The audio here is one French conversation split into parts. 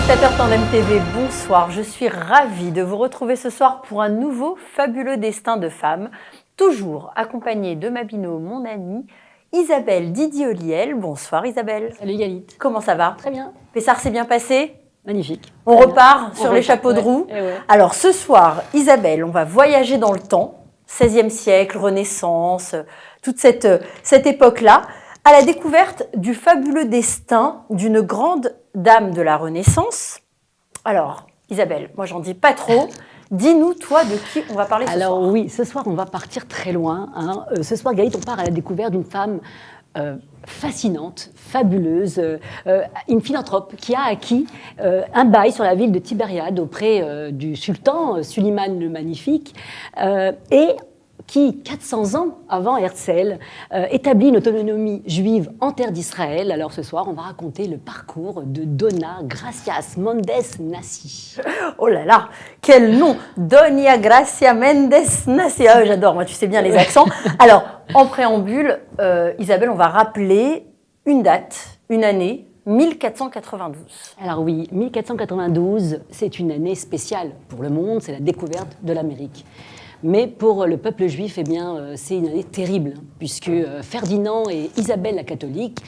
Téléspectateurs Tandem TV, bonsoir. Je suis ravie de vous retrouver ce soir pour un nouveau fabuleux destin de femme, toujours accompagnée de ma binôme, mon amie Isabelle Didier-Oliel. Bonsoir Isabelle. Salut Galit. Comment ça va? Très bien. Pessard s'est bien passé? Magnifique. On repart sur les chapeaux de roue. Ouais. Alors ce soir, Isabelle, on va voyager dans le temps, 16e siècle, Renaissance, toute cette époque-là, à la découverte du fabuleux destin d'une grande dame de la Renaissance. Alors, Isabelle, moi j'en dis pas trop. Dis-nous, toi, de qui on va parler ce soir. Alors oui, ce soir, on va partir très loin. Ce soir, Galit, on part à la découverte d'une femme fascinante, fabuleuse, une philanthrope qui a acquis un bail sur la ville de Tibériade auprès du sultan Suliman le Magnifique et qui, 400 ans avant Herzl, établit une autonomie juive en terre d'Israël. Alors ce soir, on va raconter le parcours de Dona Gracias Mendes Nassi. Oh là là, quel nom! Doña Gracia Mendes Nassi. Ah, j'adore, moi tu sais bien les accents. Alors, en préambule, Isabelle, on va rappeler une date, une année, 1492. Alors oui, 1492, c'est une année spéciale pour le monde, c'est la découverte de l'Amérique. Mais pour le peuple juif, eh bien, c'est une année terrible, puisque Ferdinand et Isabelle la catholique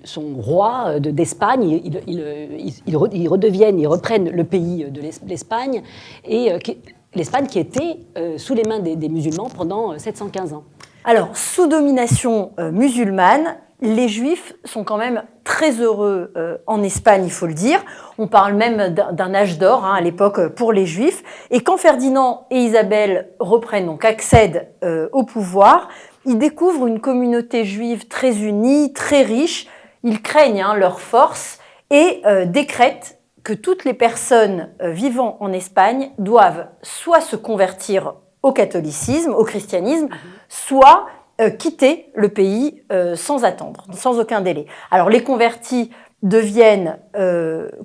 sont rois d'Espagne, ils reprennent le pays de l'Espagne, et l'Espagne qui était sous les mains des musulmans pendant 715 ans. Alors, sous domination musulmane, les Juifs sont quand même très heureux en Espagne, il faut le dire. On parle même d'un âge d'or à l'époque pour les Juifs. Et quand Ferdinand et Isabelle reprennent, donc accèdent au pouvoir, ils découvrent une communauté juive très unie, très riche. Ils craignent leur force et décrètent que toutes les personnes vivant en Espagne doivent soit se convertir au catholicisme, au christianisme, soit quitter le pays sans attendre, sans aucun délai. Alors les convertis deviennent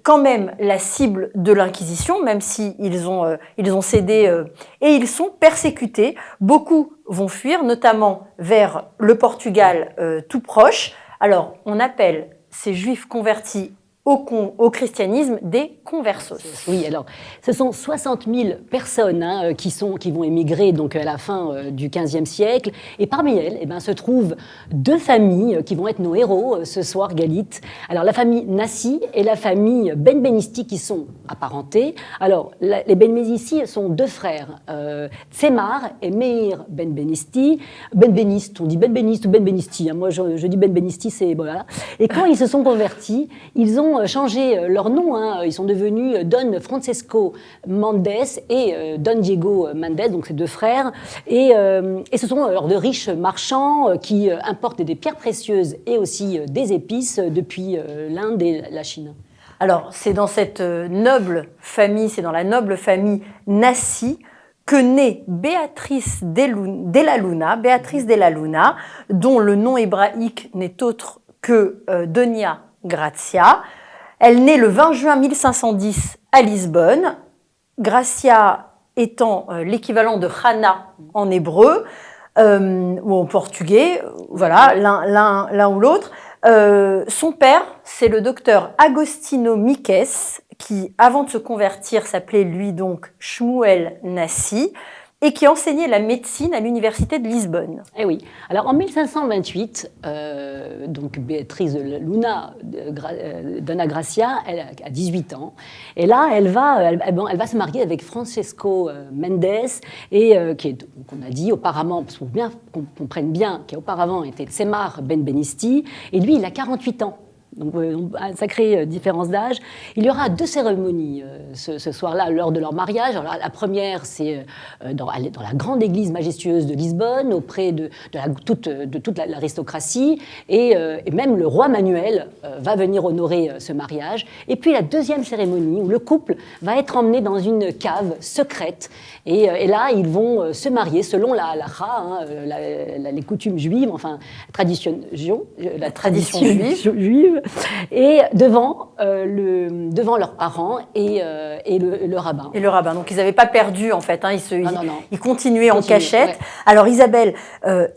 quand même la cible de l'Inquisition, même si ils ont cédé et ils sont persécutés. Beaucoup vont fuir, notamment vers le Portugal tout proche. Alors on appelle ces juifs convertis au christianisme des conversos. Oui, alors, ce sont 60 000 personnes qui vont émigrer donc, à la fin du XVe siècle. Et parmi elles, eh ben, se trouvent deux familles qui vont être nos héros ce soir, Galit. Alors, la famille Nassi et la famille Benbenisti qui sont apparentées. Alors, les Benbenisti sont deux frères, Tsemar et Meir Benbenisti. Benbenist, on dit Benbenist ou Benbenisti. Moi, je dis Benbenisti, c'est... Voilà. Et quand ils se sont convertis, ils ont changé leur nom, ils sont devenus Don Francesco Mendes et Don Diego Mendes, donc ces deux frères, et ce sont alors de riches marchands qui importent des pierres précieuses et aussi des épices depuis l'Inde et la Chine. Alors c'est dans cette noble famille, c'est dans la noble famille Nassi que naît Béatrice della Luna, dont le nom hébraïque n'est autre que Doña Gracia. Elle naît le 20 juin 1510 à Lisbonne, Gracia étant l'équivalent de Hannah en hébreu ou en portugais, voilà, l'un ou l'autre. Son père, c'est le docteur Agostino Miques, qui, avant de se convertir, s'appelait lui donc Shmuel Nassi, et qui enseignait la médecine à l'université de Lisbonne. Eh oui. Alors en 1528, donc Béatrice Luna Dona Gracia, elle a 18 ans, et là elle va se marier avec Francesco Mendes, et qui est, qu'on a dit auparavant, parce qu'on comprenne bien, qui auparavant était Tsemar Benbenisti, et lui il a 48 ans. Donc, une sacrée différence d'âge. Il y aura deux cérémonies ce soir-là, lors de leur mariage. Alors, la première, c'est dans la grande église majestueuse de Lisbonne, auprès de toute l'aristocratie. Et même le roi Manuel va venir honorer ce mariage. Et puis, la deuxième cérémonie, où le couple va être emmené dans une cave secrète. Et là, ils vont se marier selon la halakha, les coutumes juives, enfin, la tradition juive. Et devant leurs parents et le rabbin. Et le rabbin. Donc ils n'avaient pas perdu en fait. Non. Ils continuaient en cachette. Ouais. Alors Isabelle,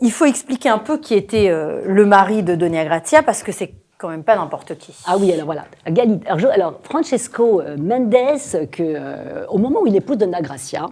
il faut expliquer un peu qui était le mari de Doña Gracia parce que c'est quand même pas n'importe qui. Ah oui, alors voilà. Alors, Francesco Mendes, au moment où il épouse Donna Gracia,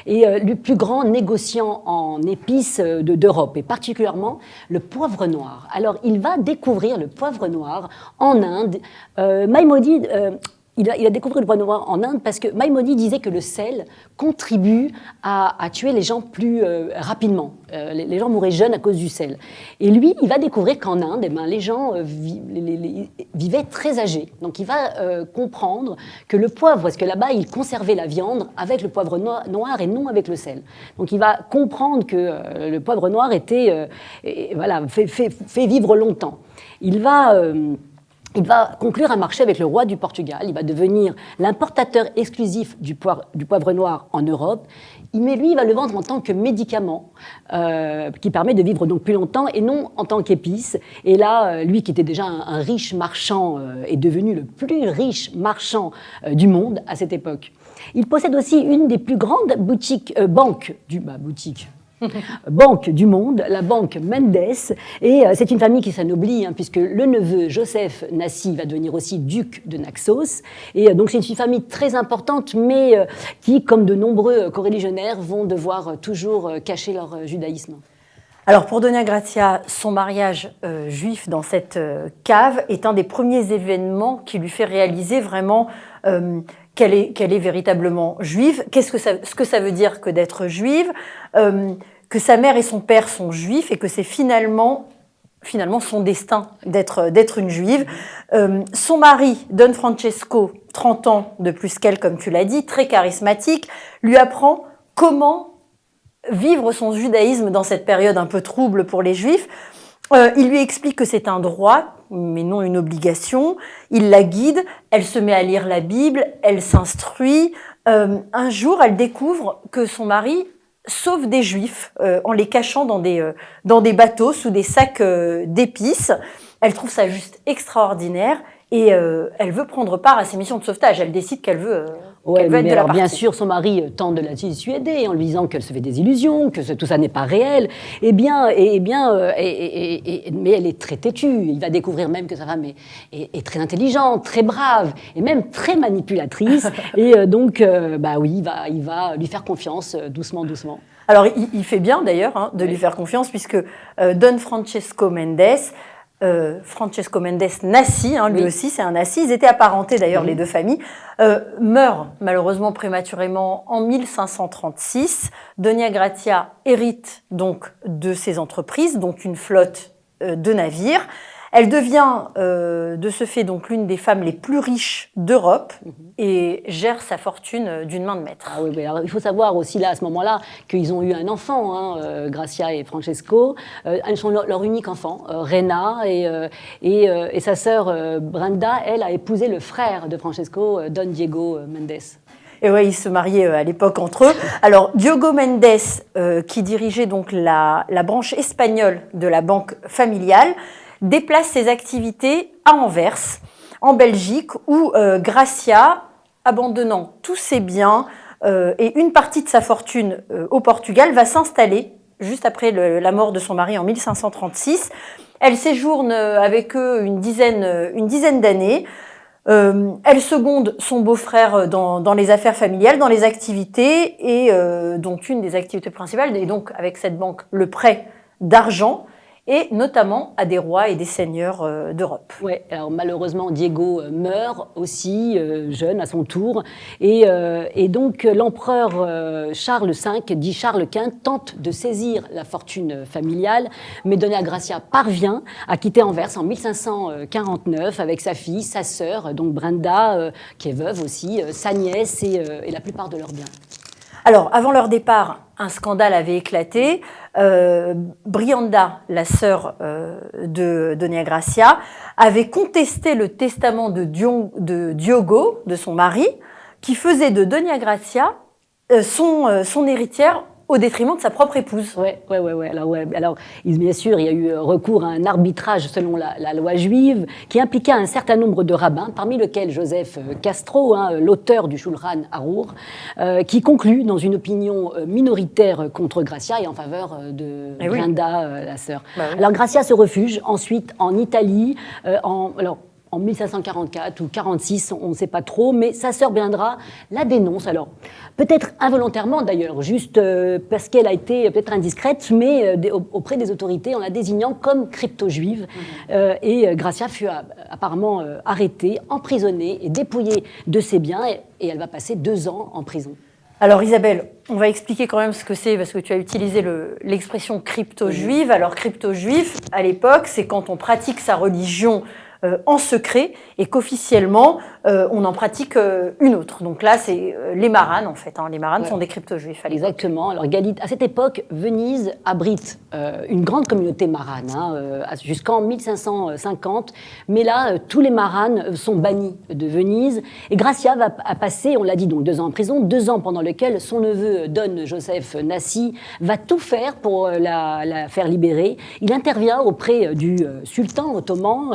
est le plus grand négociant en épices d'Europe, et particulièrement le poivre noir. Alors, il va découvrir le poivre noir en Inde. Maïmonide... Il a découvert le poivre noir en Inde parce que Maïmonide disait que le sel contribue à tuer les gens plus rapidement. Les gens mouraient jeunes à cause du sel. Et lui, il va découvrir qu'en Inde, les gens vivaient très âgés. Donc il va comprendre que le poivre, parce que là-bas, il conservait la viande avec le poivre noir et non avec le sel. Donc il va comprendre que le poivre noir fait vivre longtemps. Il va conclure un marché avec le roi du Portugal. Il va devenir l'importateur exclusif du poivre noir en Europe. Mais lui, il va le vendre en tant que médicament qui permet de vivre donc plus longtemps et non en tant qu'épice. Et là, lui qui était déjà un riche marchand est devenu le plus riche marchand du monde à cette époque. Il possède aussi une des plus grandes banques du monde, la banque Mendes, et c'est une famille qui s'anoblit, puisque le neveu Joseph Nassi va devenir aussi duc de Naxos, et donc c'est une famille très importante, mais qui, comme de nombreux coreligionnaires, vont devoir toujours cacher leur judaïsme. Alors pour Dona Gracia, son mariage juif dans cette cave est un des premiers événements qui lui fait réaliser vraiment qu'elle est véritablement juive. Ce que ça veut dire que d'être juive, que sa mère et son père sont juifs et que c'est finalement son destin d'être une juive. Son mari, Don Francesco, 30 ans de plus qu'elle, comme tu l'as dit, très charismatique, lui apprend comment vivre son judaïsme dans cette période un peu trouble pour les juifs. Il lui explique que c'est un droit, mais non une obligation. Il la guide, elle se met à lire la Bible, elle s'instruit. Un jour, elle découvre que son mari sauve des juifs en les cachant dans des bateaux sous des sacs d'épices. Elle trouve ça juste extraordinaire et elle veut prendre part à ces missions de sauvetage. Elle décide qu'elle veut être de la partie. Bien sûr, son mari tente de la dissuader en lui disant qu'elle se fait des illusions, que tout ça n'est pas réel. Mais elle est très têtue. Il va découvrir même que sa femme est très intelligente, très brave et même très manipulatrice. Et donc, il va lui faire confiance doucement. Alors, il fait bien d'ailleurs de lui faire confiance puisque Don Francesco Mendes Nassi, lui aussi c'est un Nassi, ils étaient apparentés d'ailleurs les deux familles, meurt malheureusement prématurément en 1536. Dona Gracia hérite donc de ses entreprises, donc une flotte de navires. Elle devient de ce fait donc l'une des femmes les plus riches d'Europe et gère sa fortune d'une main de maître. Ah oui, alors, il faut savoir aussi là, à ce moment-là qu'ils ont eu un enfant, Gracia et Francesco. Elles sont leur unique enfant, Rena, et sa sœur Brenda, elle, a épousé le frère de Francesco, Don Diego Mendes. Et ouais, ils se mariaient à l'époque entre eux. Alors, Diogo Mendes, qui dirigeait donc la branche espagnole de la banque familiale, déplace ses activités à Anvers, en Belgique, où Gracia, abandonnant tous ses biens et une partie de sa fortune au Portugal, va s'installer juste après la mort de son mari en 1536. Elle séjourne avec eux une dizaine d'années. Elle seconde son beau-frère dans les affaires familiales, dans les activités, et dont une des activités principales, et donc avec cette banque, le prêt d'argent, et notamment à des rois et des seigneurs d'Europe. Oui, alors malheureusement, Diego meurt aussi, jeune à son tour, et donc l'empereur Charles V, dit Charles Quint, tente de saisir la fortune familiale, mais Dona Gracia parvient à quitter Anvers en 1549 avec sa fille, sa sœur, donc Brenda, qui est veuve aussi, sa nièce et la plupart de leurs biens. Alors, avant leur départ, un scandale avait éclaté. Brianda, la sœur de Dona Gracia, avait contesté le testament de Diogo, de son mari, qui faisait de Dona Gracia son héritière au détriment de sa propre épouse. Ouais. Alors, bien sûr, il y a eu recours à un arbitrage selon la loi juive qui impliqua un certain nombre de rabbins, parmi lesquels Joseph Castro, l'auteur du Shulchan Arour, qui conclut dans une opinion minoritaire contre Gracia et en faveur de Brenda, la sœur. Bah oui. Alors Gracia se refuge ensuite en Italie, en 1544 ou 46, on ne sait pas trop, mais sa sœur Brenda la dénonce. Alors, peut-être involontairement d'ailleurs, juste parce qu'elle a été peut-être indiscrète, mais auprès des autorités en la désignant comme crypto-juive. Et Gracia fut apparemment arrêtée, emprisonnée et dépouillée de ses biens, et elle va passer 2 ans en prison. Alors Isabelle, on va expliquer quand même ce que c'est, parce que tu as utilisé l'expression crypto-juive. Alors crypto-juif, à l'époque, c'est quand on pratique sa religion en secret et qu'officiellement, on en pratique une autre. Donc là, c'est les maranes, en fait. Les maranes sont des crypto-juifs. Exactement. Alors, à cette époque, Venise abrite une grande communauté marane, jusqu'en 1550. Mais là, tous les maranes sont bannis de Venise. Et Gracia va passer, on l'a dit, donc 2 ans en prison, 2 ans pendant lesquels son neveu, Don Joseph Nassi, va tout faire pour la faire libérer. Il intervient auprès du sultan ottoman,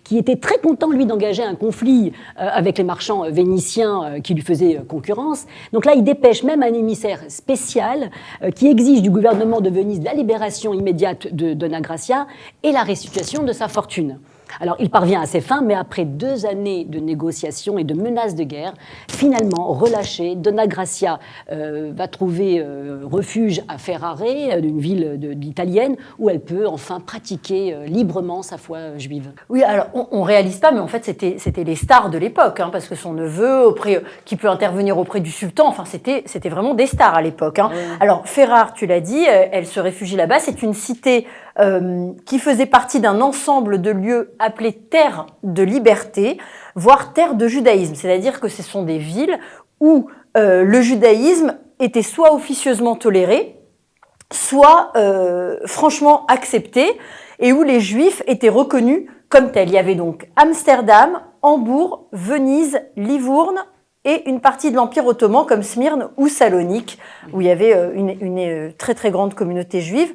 qui était très content, lui, d'engager un conflit avec les marchands vénitiens qui lui faisaient concurrence. Donc là, il dépêche même un émissaire spécial qui exige du gouvernement de Venise la libération immédiate de Donna Gracia et la restitution de sa fortune. Alors, il parvient à ses fins, mais après 2 années de négociations et de menaces de guerre, finalement relâché, Donna Gracia va trouver refuge à Ferrare, une ville italienne, où elle peut enfin pratiquer librement sa foi juive. Oui, alors on réalise pas, mais en fait c'était les stars de l'époque, parce que son neveu, qui peut intervenir auprès du sultan, enfin c'était vraiment des stars à l'époque. Ouais. Alors Ferrare, tu l'as dit, elle se réfugie là-bas. C'est une cité qui faisait partie d'un ensemble de lieux appelés terres de liberté, voire terres de judaïsme. C'est-à-dire que ce sont des villes où le judaïsme était soit officieusement toléré, soit franchement accepté, et où les juifs étaient reconnus comme tels. Il y avait donc Amsterdam, Hambourg, Venise, Livourne, et une partie de l'Empire ottoman comme Smyrne ou Salonique, où il y avait une très très grande communauté juive.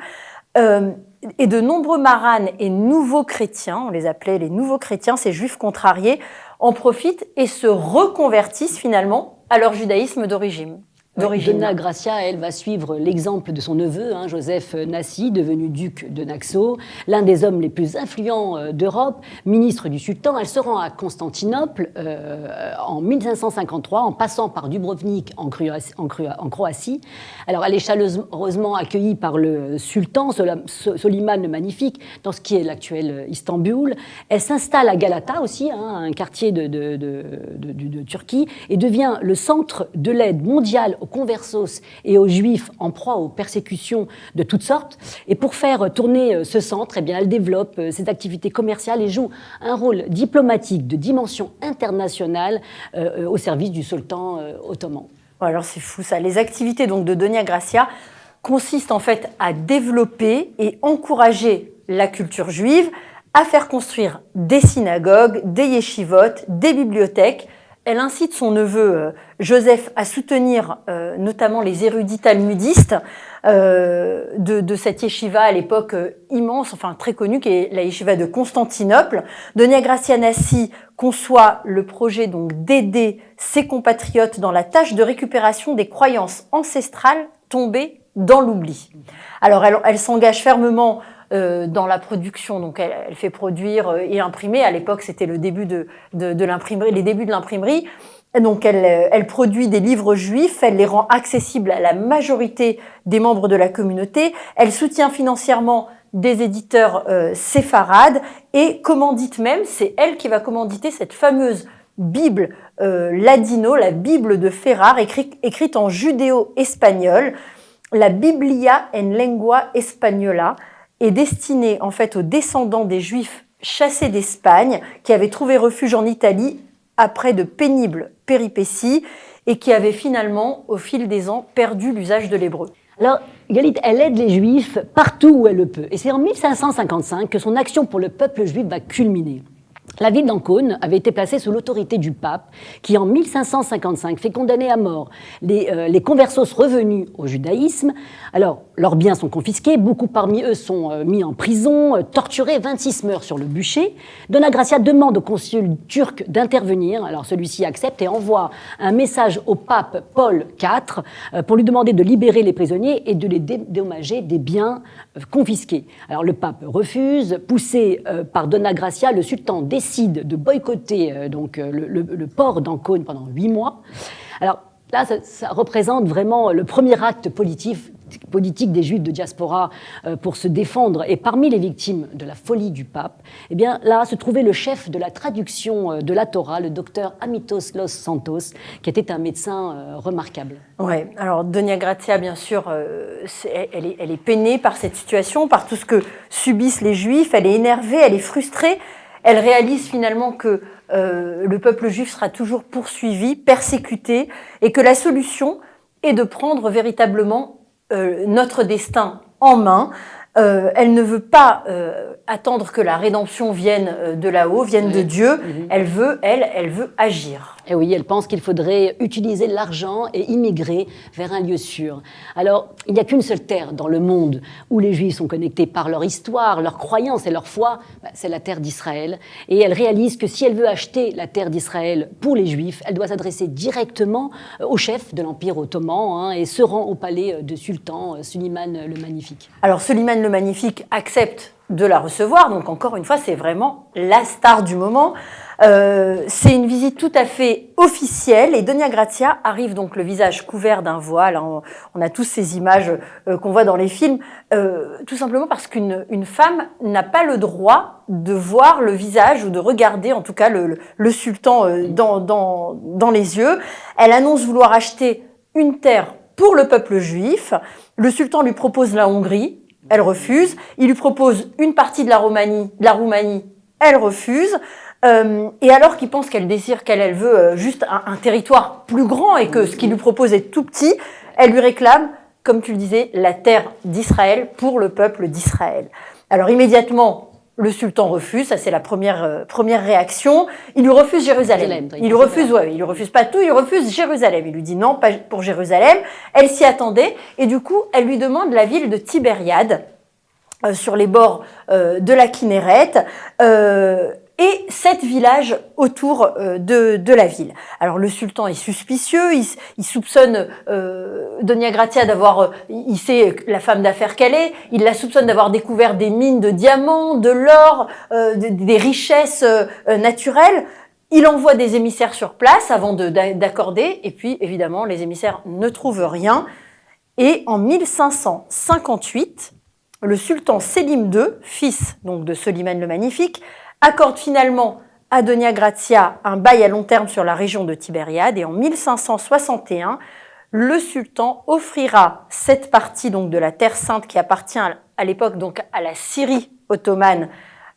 Et de nombreux maranes et nouveaux chrétiens, on les appelait les nouveaux chrétiens, ces juifs contrariés, en profitent et se reconvertissent finalement à leur judaïsme d'origine. Donna Gracia, elle, va suivre l'exemple de son neveu, Joseph Nassi, devenu duc de Naxos, l'un des hommes les plus influents d'Europe, ministre du sultan. Elle se rend à Constantinople en 1553, en passant par Dubrovnik en Croatie. Alors, elle est chaleureusement accueillie par le sultan Soliman le Magnifique, dans ce qui est l'actuel Istanbul. Elle s'installe à Galata aussi, un quartier de Turquie, et devient le centre de l'aide mondiale aux conversos et aux juifs en proie aux persécutions de toutes sortes. Et pour faire tourner ce centre, elle développe ses activités commerciales et joue un rôle diplomatique de dimension internationale au service du sultan ottoman. Alors c'est fou ça. Les activités donc de Donna Gracia consistent en fait à développer et encourager la culture juive, à faire construire des synagogues, des yeshivot, des bibliothèques. Elle incite son neveu Joseph à soutenir notamment les érudits talmudistes de cette yeshiva à l'époque immense, enfin très connue, qui est la yeshiva de Constantinople. Donna Gracia Nassi conçoit le projet donc d'aider ses compatriotes dans la tâche de récupération des croyances ancestrales tombées dans l'oubli. Alors elle s'engage fermement dans la production, donc elle fait produire et imprimer. À l'époque, c'était le début de l'imprimerie, les débuts de l'imprimerie. Donc elle produit des livres juifs, elle les rend accessibles à la majorité des membres de la communauté. Elle soutient financièrement des éditeurs séfarades et commandite même, c'est elle qui va commanditer cette fameuse Bible ladino, la Bible de Ferrare, écrite en judéo-espagnol, la Biblia en lengua española, est destinée en fait aux descendants des Juifs chassés d'Espagne qui avaient trouvé refuge en Italie après de pénibles péripéties et qui avaient finalement, au fil des ans, perdu l'usage de l'hébreu. Alors, Galit, elle aide les Juifs partout où elle le peut. Et c'est en 1555 que son action pour le peuple juif va culminer. La ville d'Ancône avait été placée sous l'autorité du pape qui, en 1555, fait condamner à mort les conversos revenus au judaïsme. Alors, leurs biens sont confisqués, beaucoup parmi eux sont mis en prison, torturés, 26 meurent sur le bûcher. Dona Gracia demande au consul turc d'intervenir, alors celui-ci accepte et envoie un message au pape Paul IV pour lui demander de libérer les prisonniers et de les dédommager des biens confisqués. Alors le pape refuse, poussé par Dona Gracia, le sultan décide de boycotter le port d'Ancône pendant 8 mois. Alors là, ça représente vraiment le premier acte politique des Juifs de diaspora pour se défendre. Et parmi les victimes de la folie du pape, eh bien, là se trouvait le chef de la traduction de la Torah, le docteur Amitos Los Santos, qui était un médecin remarquable. Oui, alors Dona Gracia, bien sûr, elle est peinée par cette situation, par tout ce que subissent les Juifs. Elle est énervée, elle est frustrée. Elle réalise finalement que le peuple juif sera toujours poursuivi, persécuté, et que la solution est de prendre véritablement notre destin en main. Elle ne veut pas attendre que la rédemption vienne de là-haut, vienne de Dieu. Elle veut agir. Et oui, elle pense qu'il faudrait utiliser l'argent et immigrer vers un lieu sûr. Alors, il n'y a qu'une seule terre dans le monde où les Juifs sont connectés par leur histoire, leur croyance et leur foi, c'est la terre d'Israël. Et elle réalise que si elle veut acheter la terre d'Israël pour les Juifs, elle doit s'adresser directement au chef de l'Empire ottoman et se rend au palais de sultan Suleiman le Magnifique. Alors, Suleiman le Magnifique accepte de la recevoir, donc encore une fois, c'est vraiment la star du moment. C'est une visite tout à fait officielle et Dona Gracia arrive donc le visage couvert d'un voile. On a tous ces images qu'on voit dans les films, tout simplement parce qu'une femme n'a pas le droit de voir le visage ou de regarder en tout cas le sultan dans les yeux. Elle annonce vouloir acheter une terre pour le peuple juif. Le sultan lui propose la Hongrie. Elle refuse. Il lui propose une partie de la Roumanie. Elle refuse. Et alors qu'il pense qu'elle désire, qu'elle veut juste un territoire plus grand et que ce qu'il lui propose est tout petit, elle lui réclame, comme tu le disais, la terre d'Israël pour le peuple d'Israël. Alors immédiatement, le sultan refuse, ça c'est la première réaction. Il lui refuse Jérusalem. Il lui refuse pas tout, il refuse Jérusalem. Il lui dit non, pas pour Jérusalem. Elle s'y attendait et du coup, elle lui demande la ville de Tibériade, sur les bords de la Kinneret, et 7 villages autour de la ville. Alors le sultan est suspicieux, il soupçonne Dona Gracia d'avoir, il sait la femme d'affaires qu'elle est, il la soupçonne d'avoir découvert des mines de diamants, de l'or, des richesses naturelles. Il envoie des émissaires sur place avant d'accorder, et puis évidemment les émissaires ne trouvent rien. Et en 1558, le sultan Sélim II, fils donc de Soliman le Magnifique, accorde finalement à Dona Gracia un bail à long terme sur la région de Tibériade et en 1561, le sultan offrira cette partie donc de la Terre Sainte qui appartient à l'époque donc à la Syrie ottomane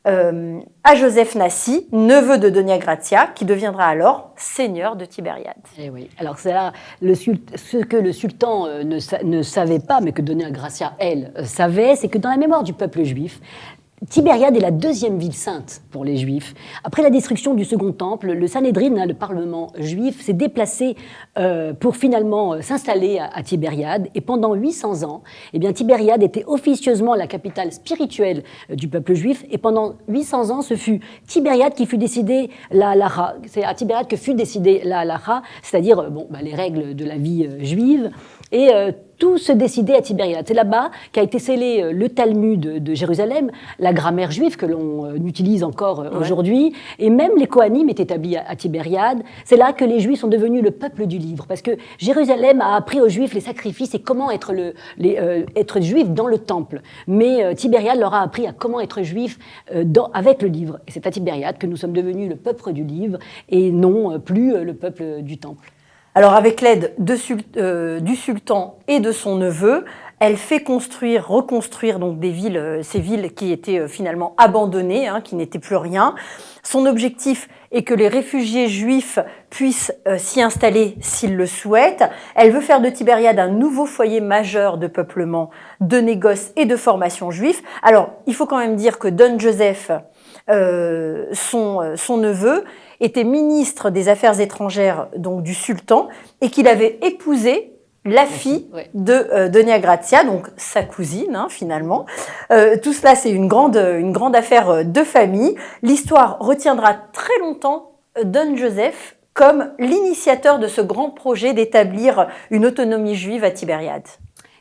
à Joseph Nassi, neveu de Dona Gracia, qui deviendra alors seigneur de Tibériade. Et oui. Alors c'est là ce que le sultan ne savait pas, mais que Dona Gracia, elle, savait, c'est que dans la mémoire du peuple juif, Tibériade est la deuxième ville sainte pour les Juifs. Après la destruction du Second Temple, le Sanhédrin, le parlement juif, s'est déplacé pour finalement s'installer à Tibériade. Et pendant 800 ans, eh bien, Tibériade était officieusement la capitale spirituelle du peuple juif. Et pendant 800 ans, ce fut Tibériade qui fut décidée la halacha. C'est à Tibériade que fut décidée la halacha, c'est-à-dire les règles de la vie juive. Et tout se décidait à Tibériade. C'est là-bas qu'a été scellé le Talmud de Jérusalem, la grammaire juive que l'on utilise encore aujourd'hui, et même les Kohanim étaient établis à Tibériade. C'est là que les Juifs sont devenus le peuple du livre, parce que Jérusalem a appris aux Juifs les sacrifices et comment être juif dans le temple. Mais Tibériade leur a appris à comment être juif avec le livre. Et c'est à Tibériade que nous sommes devenus le peuple du livre et non plus le peuple du temple. Alors avec l'aide du sultan et de son neveu, elle fait reconstruire donc des villes, ces villes qui étaient finalement abandonnées, qui n'étaient plus rien. Son objectif est que les réfugiés juifs puissent s'y installer s'ils le souhaitent. Elle veut faire de Tibériade un nouveau foyer majeur de peuplement, de négoce et de formation juif. Alors, il faut quand même dire que Don Joseph son neveu était ministre des Affaires étrangères donc du sultan et qu'il avait épousé la fille de Donia Grazia, donc sa cousine finalement. Tout cela, c'est une grande affaire de famille. L'histoire retiendra très longtemps Don Joseph comme l'initiateur de ce grand projet d'établir une autonomie juive à Tibériade.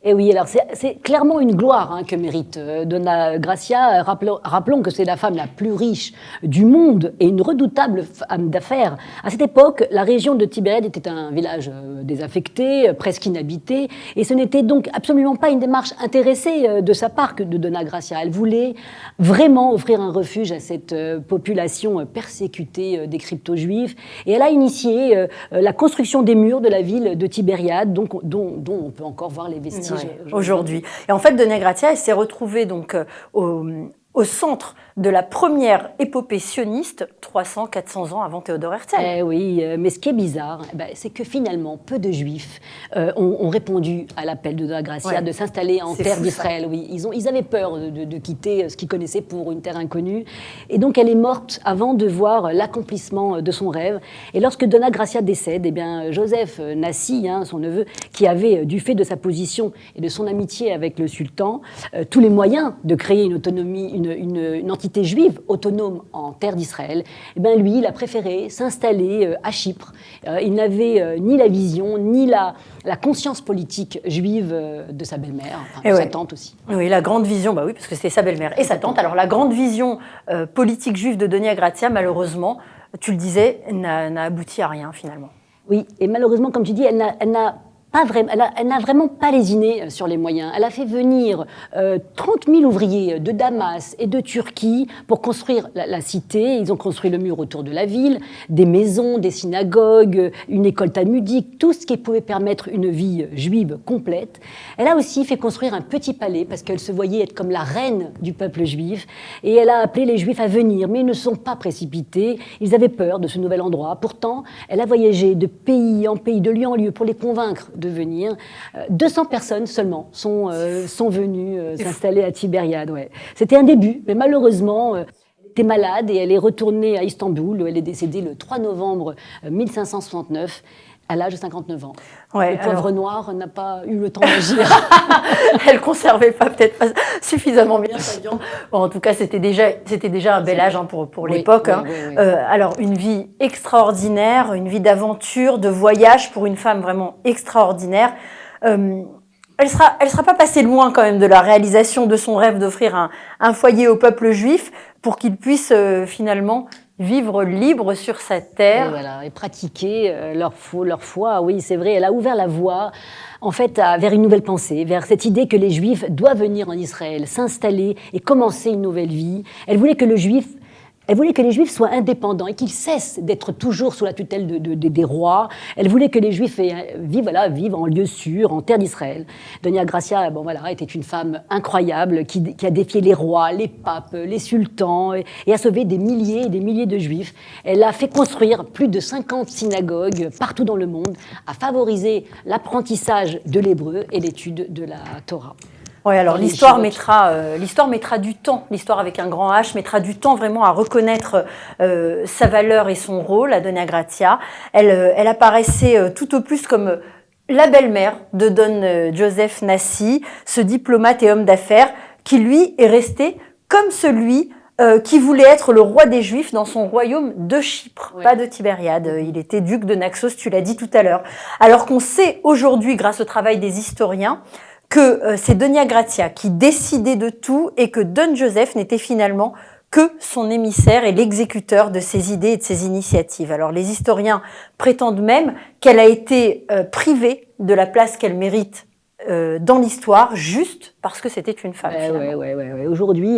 Et oui, alors c'est clairement une gloire que mérite Donna Gracia. Rappelons que c'est la femme la plus riche du monde et une redoutable femme d'affaires. À cette époque, la région de Tibériade était un village désaffecté, presque inhabité, et ce n'était donc absolument pas une démarche intéressée de sa part que de Donna Gracia. Elle voulait vraiment offrir un refuge à cette population persécutée des crypto-juifs, et elle a initié la construction des murs de la ville de Tibériade, dont on peut encore voir les vestiges. Aujourd'hui. Et en fait, Donia Grazia, elle s'est retrouvée donc au centre de la première épopée sioniste, 300-400 ans avant Théodore Herzl. Oui, mais ce qui est bizarre, c'est que finalement, peu de Juifs ont répondu à l'appel de Donia Grazia de s'installer en terre d'Israël. Oui, ils avaient peur de quitter ce qu'ils connaissaient pour une terre inconnue. Et donc, elle est morte avant de voir l'accomplissement de son rêve. Et lorsque Donia Grazia décède, Joseph Nassi, son neveu, qui avait, du fait de sa position et de son amitié avec le sultan, tous les moyens de créer une autonomie, une entité juive autonome en terre d'Israël, lui, il a préféré s'installer à Chypre. Il n'avait ni la vision, ni la conscience politique juive de sa belle-mère, de sa tante aussi. Oui, la grande vision, oui, parce que c'était sa belle-mère et sa tante. Alors, la grande vision politique juive de Donia Grazia, malheureusement, tu le disais, n'a abouti à rien, finalement. Oui, et malheureusement, comme tu dis, elle n'a vraiment pas lésiné sur les moyens. Elle a fait venir 30 000 ouvriers de Damas et de Turquie pour construire la cité. Ils ont construit le mur autour de la ville, des maisons, des synagogues, une école talmudique, tout ce qui pouvait permettre une vie juive complète. Elle a aussi fait construire un petit palais parce qu'elle se voyait être comme la reine du peuple juif. Et elle a appelé les Juifs à venir, mais ils ne se sont pas précipités. Ils avaient peur de ce nouvel endroit. Pourtant, elle a voyagé de pays en pays, de lieu en lieu, pour les convaincre de venir. 200 personnes seulement sont venues s'installer à Tibériade. Ouais. C'était un début, mais malheureusement, elle était malade et elle est retournée à Istanbul, où elle est décédée le 3 novembre 1569. À l'âge de 59 ans. Le poivre noir n'a pas eu le temps d'agir. Elle conservait peut-être pas suffisamment bien sa viande. En tout cas, c'était déjà un bel âge pour l'époque. Oui. Alors, une vie extraordinaire, une vie d'aventure, de voyage pour une femme vraiment extraordinaire. Elle sera pas passée loin quand même de la réalisation de son rêve d'offrir un foyer au peuple juif pour qu'il puisse finalement vivre libre sur sa terre. Et pratiquer leur foi. Oui, c'est vrai, elle a ouvert la voie en fait, vers une nouvelle pensée, vers cette idée que les Juifs doivent venir en Israël, s'installer et commencer une nouvelle vie. Elle voulait que les Juifs soient indépendants et qu'ils cessent d'être toujours sous la tutelle des rois. Elle voulait que les Juifs vivent en lieu sûr, en terre d'Israël. Donia Grazia, était une femme incroyable qui a défié les rois, les papes, les sultans et a sauvé des milliers et des milliers de Juifs. Elle a fait construire plus de 50 synagogues partout dans le monde, a favorisé l'apprentissage de l'hébreu et l'étude de la Torah. Oui, alors l'histoire mettra du temps, l'histoire avec un grand H mettra du temps vraiment à reconnaître sa valeur et son rôle à Donia Grazia. Elle apparaissait tout au plus comme la belle-mère de Don Joseph Nassi, ce diplomate et homme d'affaires qui lui est resté comme celui qui voulait être le roi des Juifs dans son royaume de Chypre, pas de Tibériade. Il était duc de Naxos, tu l'as dit tout à l'heure. Alors qu'on sait aujourd'hui, grâce au travail des historiens, que c'est Donia Grazia qui décidait de tout et que Don Joseph n'était finalement que son émissaire et l'exécuteur de ses idées et de ses initiatives. Alors les historiens prétendent même qu'elle a été privée de la place qu'elle mérite dans l'histoire, juste parce que c'était une femme. Ouais. Aujourd'hui,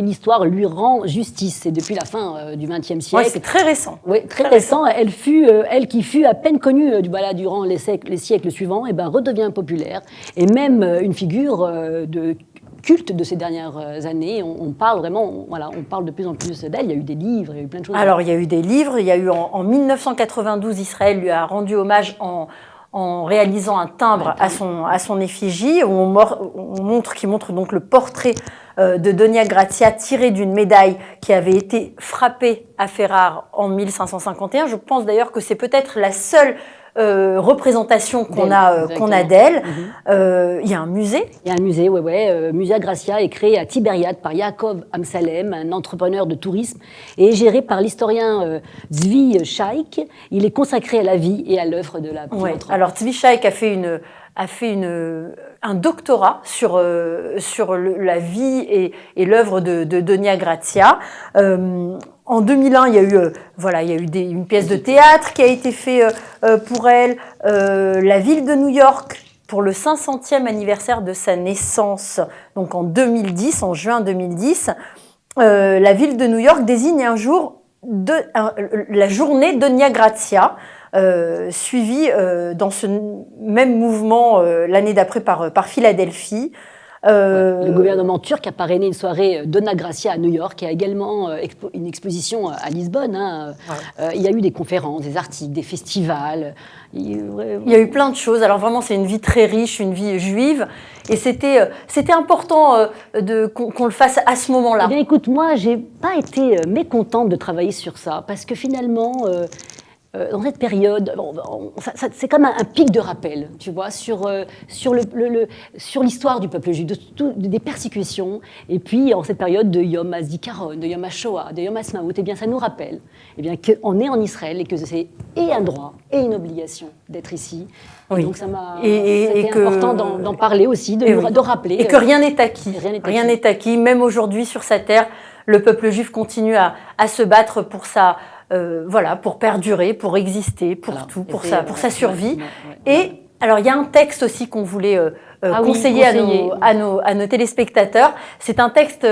l'histoire lui rend justice. C'est depuis la fin du XXe siècle. C'est très récent. Oui, très récent. Elle qui fut à peine connue durant les siècles suivants, redevient populaire. Et même une figure de culte de ces dernières années. On parle de plus en plus d'elle. Il y a eu des livres, il y a eu plein de choses. Alors, il y a eu des livres. Il y a eu en 1992, Israël lui a rendu hommage en réalisant un timbre à son effigie, qui montre donc le portrait de Donia Grazia tiré d'une médaille qui avait été frappée à Ferrare en 1551. Je pense d'ailleurs que c'est peut-être la seule représentation qu'on a d'elle. Il y a un musée. Il y a un musée, Musea Gracia est créé à Tibériade par Yaakov Amsalem, un entrepreneur de tourisme, et est géré par l'historien Zvi Shaik. Il est consacré à la vie et à l'œuvre de la philanthrope. Alors Zvi Shaik a fait un doctorat sur la vie et l'œuvre de Donia Grazia. En 2001, il y a eu une pièce de théâtre qui a été faite pour elle. La ville de New York, pour le 500e anniversaire de sa naissance, donc en juin 2010, la ville de New York désigne un jour la journée Donia Grazia, suivie dans ce même mouvement l'année d'après par Philadelphie. Le gouvernement turc a parrainé une soirée Dona Gracia à New York et a également une exposition à Lisbonne. Il y a eu des conférences, des articles, des festivals. Il y a eu plein de choses. Alors vraiment, c'est une vie très riche, une vie juive. Et c'était important qu'on le fasse à ce moment-là. Eh bien, écoute, moi, j'ai pas été mécontente de travailler sur ça parce que finalement... dans cette période, c'est comme un pic de rappel, tu vois, sur l'histoire du peuple juif, des persécutions, et puis en cette période de Yom HaZikaron, de Yom HaShoah, de Yom HaSmaout, eh bien ça nous rappelle qu'on est en Israël et que c'est et un droit et une obligation d'être ici. Oui. Et donc c'était important d'en parler aussi, de rappeler. Et que rien n'est acquis. Rien n'est acquis. Même aujourd'hui sur sa terre, le peuple juif continue à se battre pour pour perdurer, pour exister, pour sa survie. Et alors, il y a un texte aussi qu'on voulait conseiller à nos téléspectateurs. C'est un texte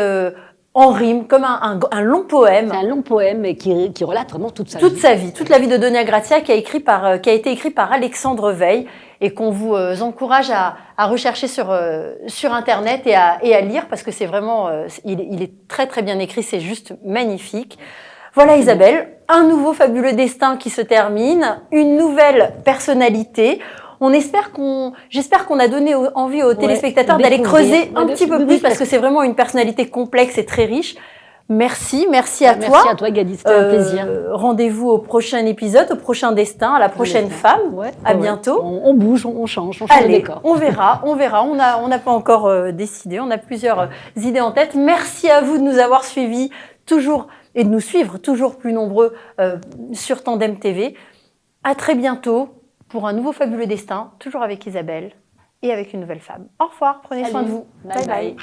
en rime, comme un long poème. C'est un long poème qui relate vraiment toute sa vie. Toute la vie de Donia Grazia qui a été écrit par Alexandre Veil et qu'on vous encourage à rechercher sur Internet et à lire parce que c'est vraiment, il est très très bien écrit, c'est juste magnifique. Voilà Isabelle, un nouveau fabuleux destin qui se termine, une nouvelle personnalité. J'espère qu'on a donné envie aux téléspectateurs d'aller creuser un petit peu plus parce que c'est vraiment une personnalité complexe et très riche. Merci à toi. Merci à toi Gadi, c'était un plaisir. Rendez-vous au prochain épisode, au prochain destin, à la prochaine femme. À bientôt. On bouge, on change le décor. On verra. On n'a pas encore décidé, on a plusieurs idées en tête. Merci à vous de nous avoir suivis et de nous suivre toujours plus nombreux sur Tandem TV. À très bientôt pour un nouveau fabuleux destin, toujours avec Isabelle et avec une nouvelle femme. Au revoir, prenez soin de vous. Bye bye.